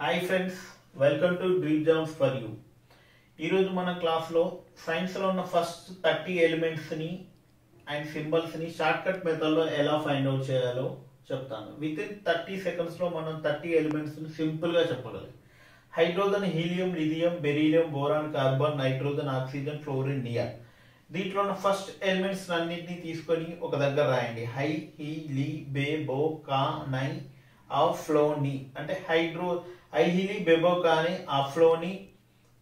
Hi friends, welcome to dream jobs for you. ఈరోజు మన క్లాస్లో సైన్స్లో ఉన్న ఫస్ట్ 30 ఎలిమెంట్స్ని అండ్ సింబల్స్ని షార్ట్కట్ మెథడ్లో ఎలా ఫైండ్ అవుట్ చేయాలో చెప్తాను. విత్ ఇన్ 30 సెకండ్స్లో మనం 30 ఎలిమెంట్స్ని సింపుల్గా చెప్పగలం. Hydrogen, helium, lithium, beryllium, boron, carbon, nitrogen, oxygen, fluorine, neon. దీంట్లో ఉన్న ఫస్ట్ ఎలిమెంట్స్ అన్నింటినీ తీసుకొని ఒక దగ్గర రాయండి. హై, హీ, లీ, బే, బో, కా, నై, ఆఫ్లోని అంటే హైలీ బెబోకాని ఆఫ్లోని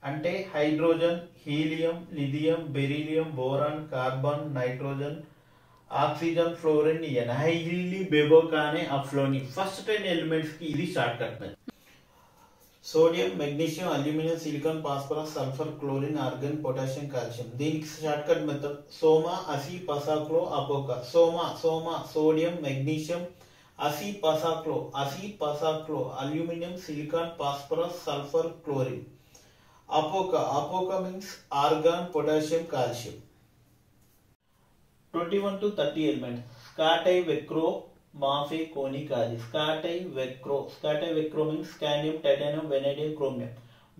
అంటే hydrogen, helium, lithium, beryllium, boron, carbon, nitrogen, oxygen, fluorine, neon. హైలీ బెబోకాని ఆఫ్లోని ఫస్ట్ 10 ఎలిమెంట్స్ కి ఇది shortcut method. Sodium, magnesium, aluminium, silicon, phosphorus, sulphur, chlorine, argon, potassium, calcium. దీనికి షార్ట్ కట్ మెథడ్ సోమా, అసి, పసాక్లో, అపోకా. సోమా సోడియం, మెగ్నీషియం, అసి పసాక్లో, aluminium, silicon, phosphorus, sulphur, chlorine. అపోకా means argon, potassium, calcium. 21 to 30 elements. స్కాటై, వెక్రో, మాఫే, కోని, కాజి. స్కాటై వెక్రో means scandium, titanium, vanadium, chromium.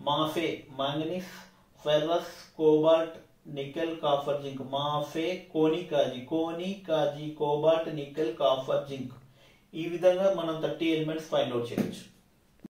మాఫే manganese, ferrous, cobalt, nickel, copper, zinc. మాఫే, కోని, కాజి, కోబాల్ట్, నికెల్, కాఫర్, జింక్. ఈ విధంగా మనం 30 ఎలిమెంట్స్ ఫైండ్ అవుట్ చేయొచ్చు.